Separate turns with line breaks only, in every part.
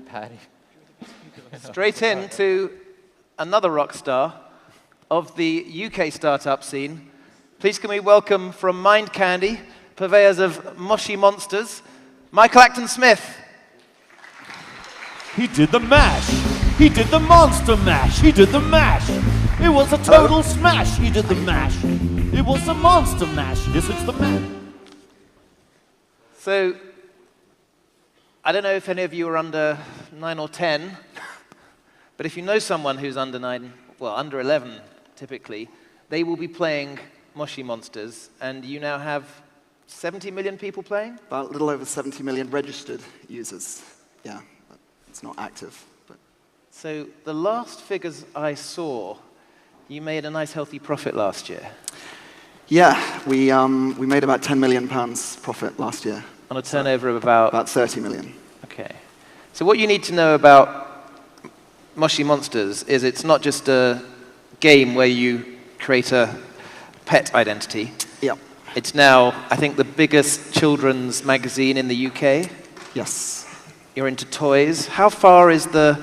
Paddy.
Straight into another rock star of the UK startup scene. Please can we welcome from Mind Candy, purveyors of Moshi Monsters, Michael Acton Smith.
He did the mash. He did the monster mash. He did the mash. It was a total smash. He did the mash. It was a monster mash. Yes, it's the mash.
So, I don't know if any of you are under 9 or 10, but if you know someone who's under 9, well, under 11 typically, they will be playing Moshi Monsters, and you now have 70 million people playing?
About a little over 70 million registered users. Yeah, it's not active. But.
So the last figures I saw, you made a nice healthy profit last year.
Yeah, we made about £10 million profit last year.
On a turnover of about?
About 30 million.
Okay. So what you need to know about Moshi Monsters is it's not just a game where you create a pet identity.
Yep.
It's now, I think, the biggest children's magazine in the UK.
Yes.
You're into toys. How far is the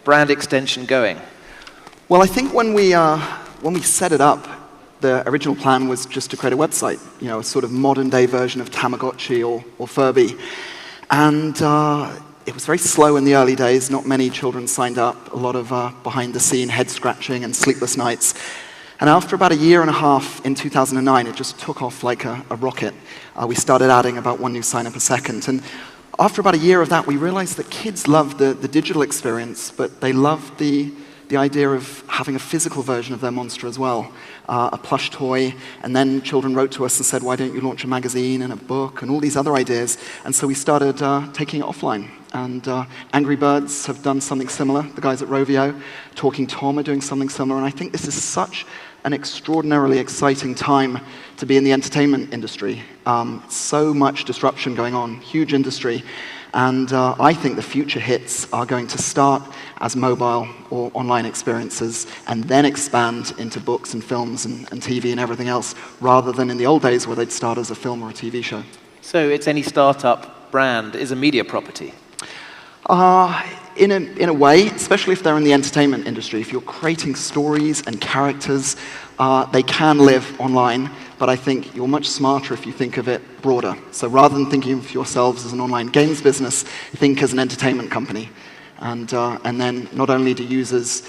brand extension going?
Well, I think when we set it up, the original plan was just to create a website, you know, a sort of modern-day version of Tamagotchi or Furby. And it was very slow in the early days. Not many children signed up. A lot of behind-the-scene head-scratching and sleepless nights. And after about a year and a half in 2009, it just took off like a rocket. We started adding about one new sign-up a second. And after about a year of that, we realized that kids loved the digital experience, but they loved the idea of having a physical version of their monster as well, a plush toy, and then children wrote to us and said, why don't you launch a magazine and a book and all these other ideas? And so we started taking it offline. And Angry Birds have done something similar, the guys at Rovio. Talking Tom are doing something similar, and I think this is such an extraordinarily exciting time to be in the entertainment industry. So much disruption going on, huge industry. And I think the future hits are going to start as mobile or online experiences and then expand into books and films and TV and everything else, rather than in the old days where they'd start as a film or a TV show.
So it's any startup brand is a media property?
In a way, especially if they're in the entertainment industry. If you're creating stories and characters, they can live online. But I think you're much smarter if you think of it broader. So rather than thinking of yourselves as an online games business, think as an entertainment company. And then not only do users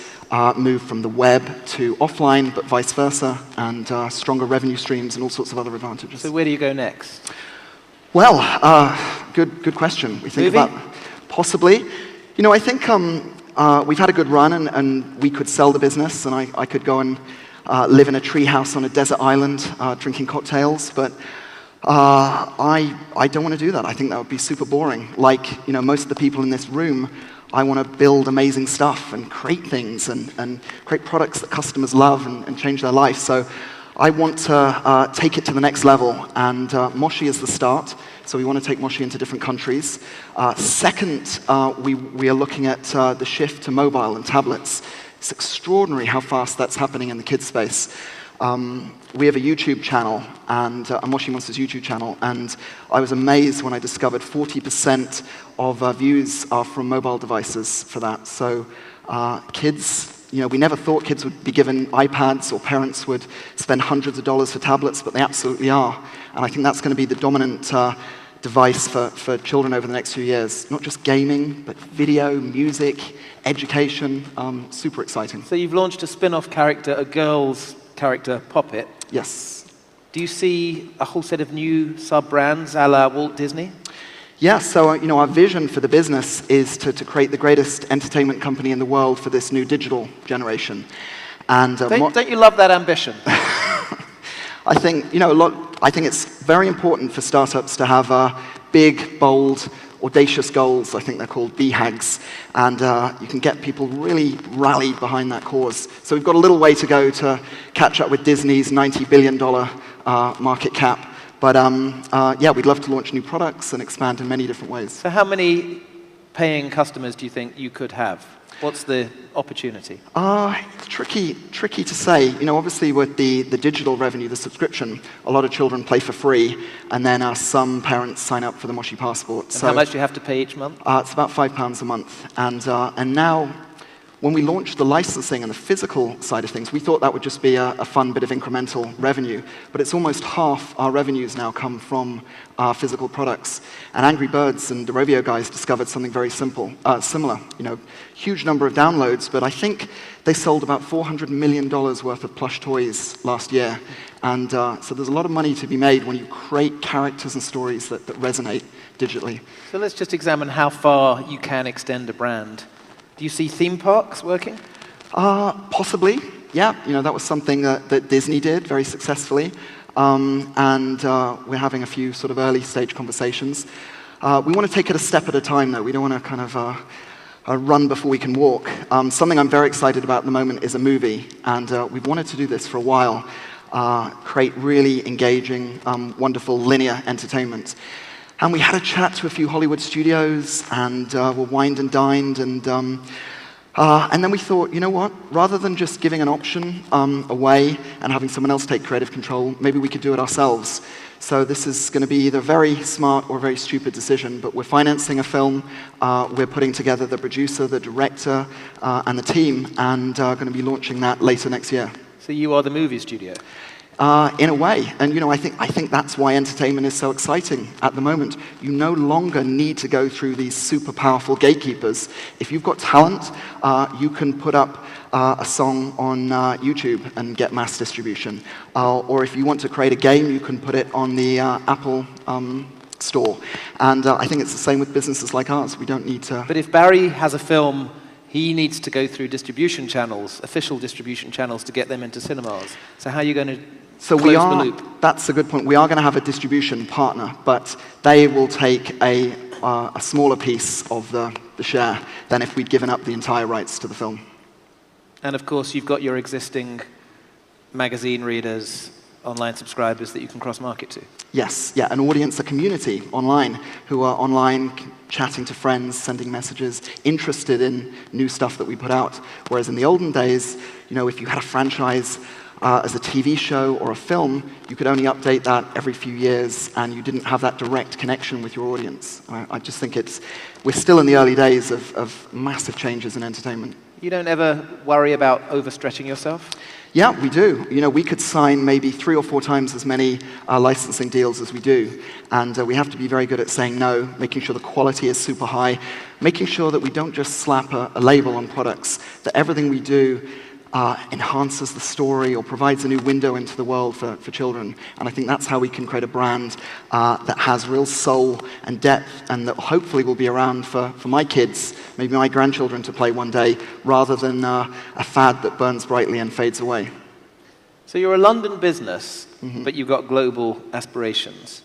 move from the web to offline, but vice versa, and stronger revenue streams and all sorts of other advantages.
So where do you go next?
Well, good question. We think about possibly. You know, I think we've had a good run, and we could sell the business, and I could go and live in a tree house on a desert island drinking cocktails, but I don't want to do that. I think that would be super boring. Like, you know, most of the people in this room, I want to build amazing stuff and create things and create products that customers love and change their life. So I want to take it to the next level, and Moshi is the start. So we want to take Moshi into different countries. Second, we are looking at the shift to mobile and tablets. It's extraordinary how fast that's happening in the kids space. We have a YouTube channel, and a Moshi Monsters YouTube channel, and I was amazed when I discovered 40% of views are from mobile devices for that. So kids, you know, we never thought kids would be given iPads or parents would spend hundreds of dollars for tablets, but they absolutely are. And I think that's going to be the dominant device for children over the next few years. Not just gaming, but video, music, education, super exciting.
So you've launched a spin-off character, a girl's character, Poppet.
Yes.
Do you see a whole set of new sub-brands a la Walt Disney?
Yeah, so you know, our vision for the business is to create the greatest entertainment company in the world for this new digital generation. And
don't you love that ambition?
I think, you know, I think it's very important for startups to have big, bold, audacious goals. I think they're called BHAGs, and you can get people really rallied behind that cause. So we've got a little way to go to catch up with Disney's $90 billion market cap. But yeah, we'd love to launch new products and expand in many different ways.
So how many paying customers do you think you could have? What's the opportunity?
It's tricky to say. Obviously with the digital revenue, the subscription, a lot of children play for free, and then some parents sign up for the Moshi Passport.
And how much do you have to pay each month?
It's about £5 a month. And now, when we launched the licensing and the physical side of things, we thought that would just be a fun bit of incremental revenue. But it's almost half our revenues now come from our physical products. And Angry Birds and the Rovio guys discovered something very similar. Huge number of downloads, but I think they sold about $400 million worth of plush toys last year. And so there's a lot of money to be made when you create characters and stories that resonate digitally.
So let's just examine how far you can extend a brand. Do you see theme parks working?
Possibly, yeah. That was something that Disney did very successfully. And we're having a few sort of early stage conversations. We want to take it a step at a time, though. We don't want to kind of run before we can walk. Something I'm very excited about at the moment is a movie. And we've wanted to do this for a while. Create really engaging, wonderful linear entertainment. And we had a chat to a few Hollywood studios, and were wined and dined, and then we thought, you know what? Rather than just giving an option away and having someone else take creative control, maybe we could do it ourselves. So this is going to be either a very smart or a very stupid decision, but we're financing a film, we're putting together the producer, the director, and the team, and going to be launching that later next year.
So you are the movie studio?
In a way, and I think that's why entertainment is so exciting at the moment. You no longer need to go through these super powerful gatekeepers. If you've got talent, you can put up a song on YouTube and get mass distribution. Or if you want to create a game, you can put it on the Apple store. And I think it's the same with businesses like ours. We don't need to.
But if Barry has a film, he needs to go through distribution channels, official distribution channels, to get them into cinemas. So how are you going to close the loop?
That's a good point. We are going to have a distribution partner, but they will take a smaller piece of the share than if we'd given up the entire rights to the film.
And of course, you've got your existing magazine readers, online subscribers that you can cross-market to.
Yes, yeah, an audience, a community online, who are online chatting to friends, sending messages, interested in new stuff that we put out. Whereas in the olden days, if you had a franchise as a TV show or a film, you could only update that every few years, and you didn't have that direct connection with your audience. I just think we're still in the early days of massive changes in entertainment.
You don't ever worry about overstretching yourself?
Yeah, we do. We could sign maybe 3 or 4 times as many licensing deals as we do. And we have to be very good at saying no, making sure the quality is super high, making sure that we don't just slap a label on products, that everything we do enhances the story or provides a new window into the world for children. And I think that's how we can create a brand that has real soul and depth, and that hopefully will be around for my kids, maybe my grandchildren, to play one day, rather than a fad that burns brightly and fades away.
So you're a London business, but you've got global aspirations.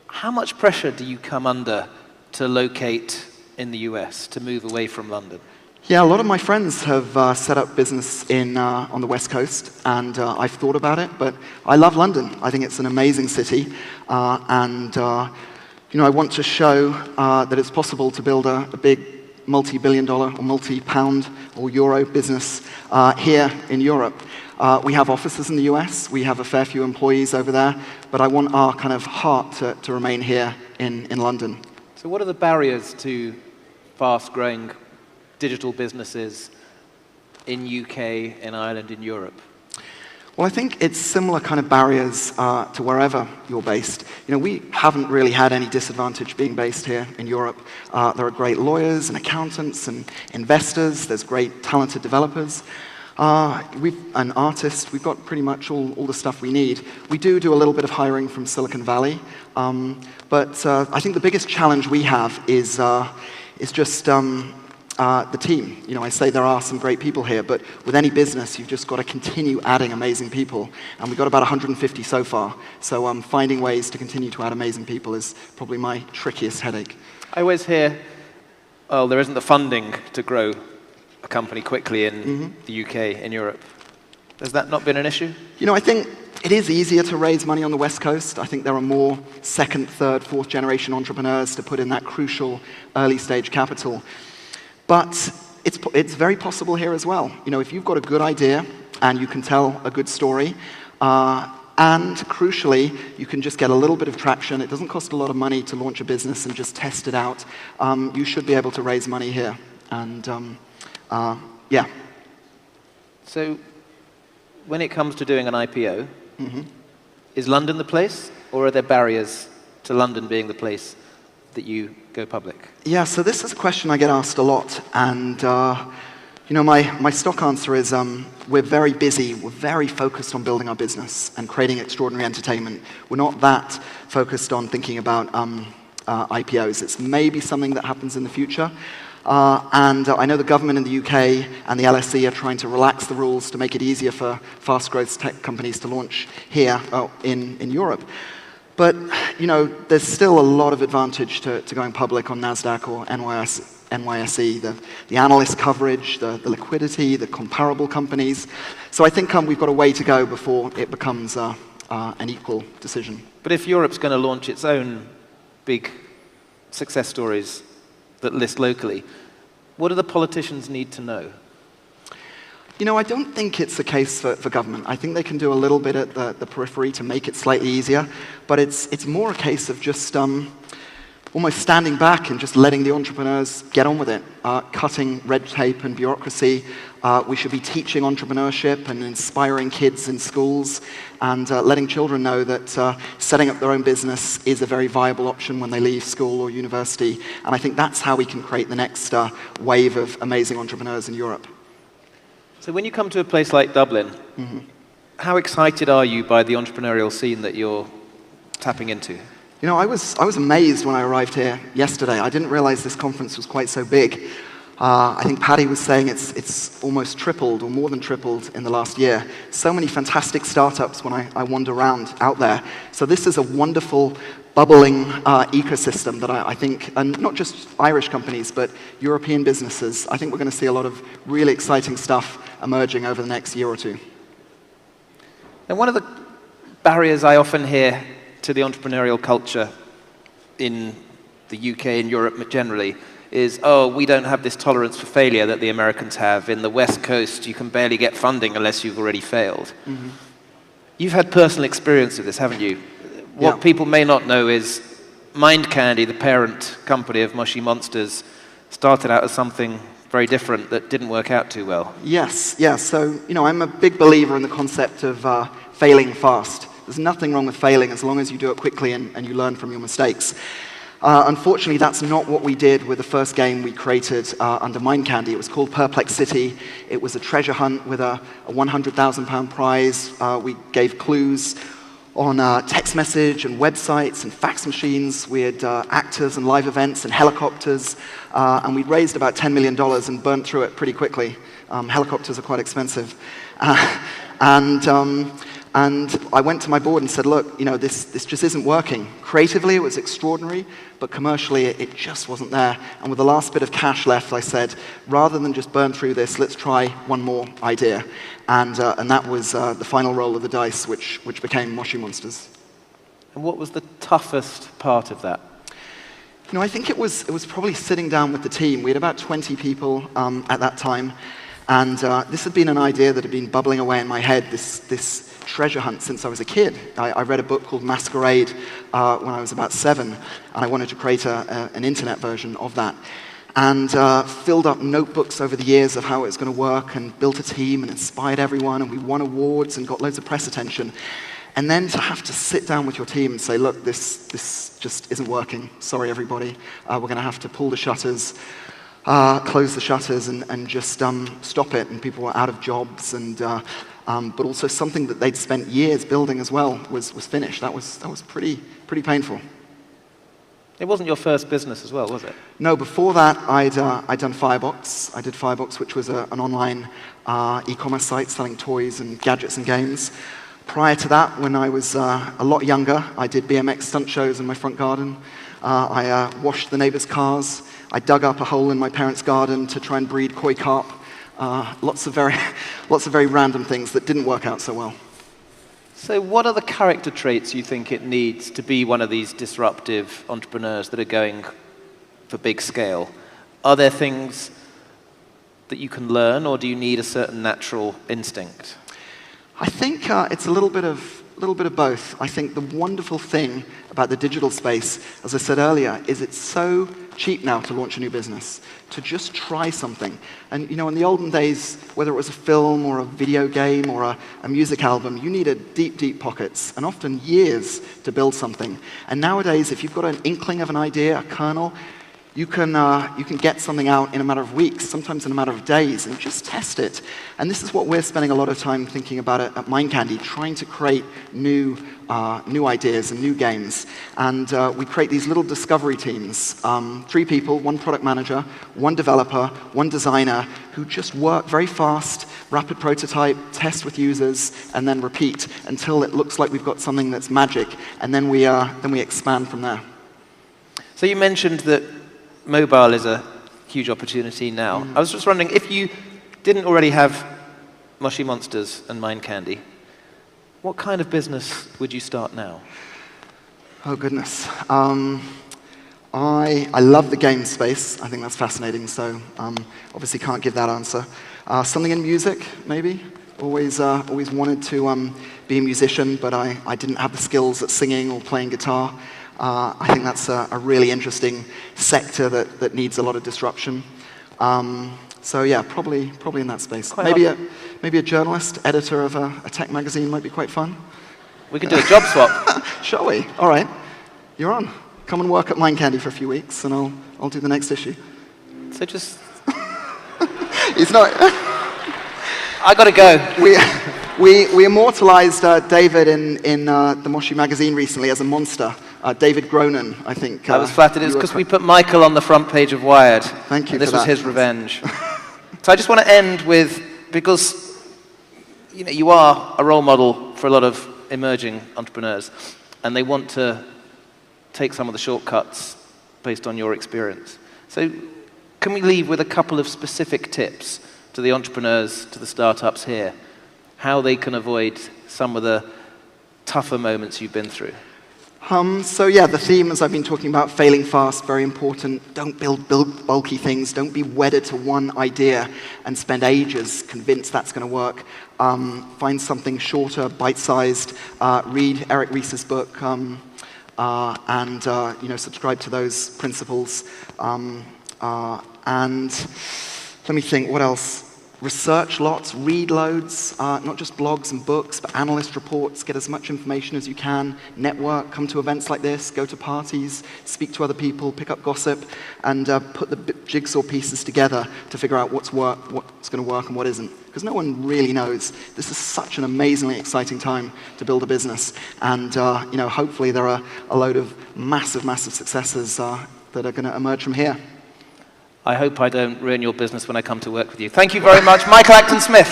How much pressure do you come under to locate in the US, to move away from London?
Yeah, a lot of my friends have set up business on the West Coast, and I've thought about it, but I love London. I think it's an amazing city, and I want to show that it's possible to build a big multi-billion-dollar or multi-pound or euro business here in Europe. We have offices in the US, we have a fair few employees over there, but I want our kind of heart to remain here in London.
So what are the barriers to fast-growing digital businesses in UK, in Ireland, in Europe?
Well, I think it's similar kind of barriers to wherever you're based. We haven't really had any disadvantage being based here in Europe. There are great lawyers and accountants and investors. There's great talented developers. An artist. We've got pretty much all the stuff we need. We do a little bit of hiring from Silicon Valley, but I think the biggest challenge we have is just the team. I say there are some great people here, but with any business, you've just got to continue adding amazing people. And we've got about 150 so far. So finding ways to continue to add amazing people is probably my trickiest headache.
I always hear, oh, there isn't the funding to grow a company quickly in the UK, in Europe. Has that not been an issue?
I think it is easier to raise money on the West Coast. I think there are more second, third, fourth generation entrepreneurs to put in that crucial early stage capital. But it's very possible here as well. You know, if you've got a good idea and you can tell a good story, and crucially, you can just get a little bit of traction. It doesn't cost a lot of money to launch a business and just test it out. You should be able to raise money here. And yeah.
So when it comes to doing an IPO, is London the place, or are there barriers to London being the place that you go public?
Yeah, so this is a question I get asked a lot. And you know, my stock answer is we're very busy, we're very focused on building our business and creating extraordinary entertainment. We're not that focused on thinking about IPOs. It's maybe something that happens in the future. And I know the government in the UK and the LSE are trying to relax the rules to make it easier for fast growth tech companies to launch here in Europe. But you know, there's still a lot of advantage to going public on NASDAQ or NYSE, the analyst coverage, the liquidity, the comparable companies. So I think we've got a way to go before it becomes an equal decision.
But if Europe's going to launch its own big success stories that list locally, what do the politicians need to know?
You know, I don't think it's the case for government. I think they can do a little bit at the periphery to make it slightly easier, but it's more a case of just almost standing back and just letting the entrepreneurs get on with it, cutting red tape and bureaucracy. We should be teaching entrepreneurship and inspiring kids in schools and letting children know that setting up their own business is a very viable option when they leave school or university. And I think that's how we can create the next wave of amazing entrepreneurs in Europe.
So when you come to a place like Dublin, how excited are you by the entrepreneurial scene that you're tapping into?
You know, I was amazed when I arrived here yesterday. I didn't realize this conference was quite so big. I think Paddy was saying it's almost tripled or more than tripled in the last year. So many fantastic startups when I wander around out there. So this is a wonderful, bubbling ecosystem that I think, and not just Irish companies, but European businesses, I think we're going to see a lot of really exciting stuff emerging over the next year or two.
And one of the barriers I often hear to the entrepreneurial culture in the UK and Europe generally is, oh, we don't have this tolerance for failure that the Americans have. In the West Coast, you can barely get funding unless you've already failed. You've had personal experience of this, haven't you? What people may not know is Mind Candy, the parent company of Mushy Monsters, started out as something very different that didn't work out too well.
Yes, yeah. So, you know, I'm a big believer in the concept of failing fast. There's nothing wrong with failing as long as you do it quickly and you learn from your mistakes. Unfortunately, that's not what we did with the first game we created under Mind Candy. It was called Perplexity. It was a treasure hunt with a £100,000 prize. We gave clues on text message and websites and fax machines. We had actors and live events and helicopters. And we'd raised about $10 million and burnt through it pretty quickly. Helicopters are quite expensive. And I went to my board and said, look, you know, this just isn't working. Creatively, it was extraordinary, but commercially, it just wasn't there. And with the last bit of cash left, I said, rather than just burn through this, let's try one more idea. And that was the final roll of the dice, which became Mushy Monsters.
And what was the toughest part of that?
You know, I think it was probably sitting down with the team. We had about 20 people at that time. And this had been an idea that had been bubbling away in my head, this treasure hunt since I was a kid. I read a book called Masquerade when I was about 7, and I wanted to create an internet version of that. And filled up notebooks over the years of how it was going to work, and built a team and inspired everyone, and we won awards and got loads of press attention. And then to have to sit down with your team and say, look, this just isn't working. Sorry, everybody. We're going to have to pull the shutters, close the shutters and just stop it. And people were out of jobs, and but also something that they'd spent years building as well was finished. That was pretty painful.
It wasn't your first business as well, was it?
No, before that I'd done Firebox. I did Firebox, which was an online e-commerce site selling toys and gadgets and games. Prior to that, when I was a lot younger, I did BMX stunt shows in my front garden. I washed the neighbors' cars. I dug up a hole in my parents' garden to try and breed koi carp. Lots of very random things that didn't work out so well.
So what are the character traits you think it needs to be one of these disruptive entrepreneurs that are going for big scale? Are there things that you can learn, or do you need a certain natural instinct?
I think it's a little bit of both. I think the wonderful thing about the digital space, as I said earlier, is it's so cheap now to launch a new business, to just try something. And in the olden days, whether it was a film or a video game or a music album, you needed deep, deep pockets and often years to build something. And nowadays, if you've got an inkling of an idea, a kernel, you can get something out in a matter of weeks, sometimes in a matter of days, and just test it. And this is what we're spending a lot of time thinking about at Mind Candy, trying to create new ideas and new games. And we create these little discovery teams, 3 people, 1 product manager, 1 developer, 1 designer, who just work very fast, rapid prototype, test with users, and then repeat until it looks like we've got something that's magic. And then we expand from there.
So you mentioned that mobile is a huge opportunity now. I was just wondering, if you didn't already have Moshi Monsters and Mind Candy, what kind of business would you start now?
Oh, goodness. I love the game space. I think that's fascinating, so obviously can't give that answer. Something in music, maybe. Always wanted to be a musician, but I didn't have the skills at singing or playing guitar. I think that's a really interesting sector that needs a lot of disruption. So yeah, probably in that space. Maybe a journalist, editor of a tech magazine might be quite fun.
We could do a job swap.
Shall we? All right, you're on. Come and work at Mind Candy for a few weeks, and I'll do the next issue.
So just...
He's not...
I gotta go.
We immortalized David in the Moshi magazine recently as a monster. David Gronin, I think.
I was flattered. It's because we put Michael on the front page of Wired.
Thank you
and this
for
was
that.
his revenge. So I just want to end with, because you are a role model for a lot of emerging entrepreneurs, and they want to take some of the shortcuts based on your experience. So can we leave with a couple of specific tips to the entrepreneurs, to the startups here, how they can avoid some of the tougher moments you've been through?
So yeah, the theme, as I've been talking about, failing fast, very important. Don't build bulky things. Don't be wedded to one idea and spend ages convinced that's going to work. Find something shorter, bite-sized. Read Eric Ries's book and subscribe to those principles. And let me think, what else? Research lots, read loads, not just blogs and books, but analyst reports. Get as much information as you can. Network, come to events like this, go to parties, speak to other people, pick up gossip, and put the jigsaw pieces together to figure out what's going to work and what isn't. Because no one really knows. This is such an amazingly exciting time to build a business. And hopefully there are a load of massive, massive successes that are going to emerge from here.
I hope I don't ruin your business when I come to work with you. Thank you very much, Michael Acton Smith.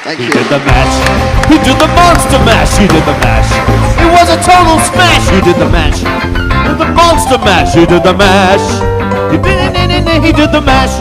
Thank you.
He did the mash. He did the monster mash. He did the mash. It was a total smash. He did the mash. He did the monster mash. He did the mash. He did the mash.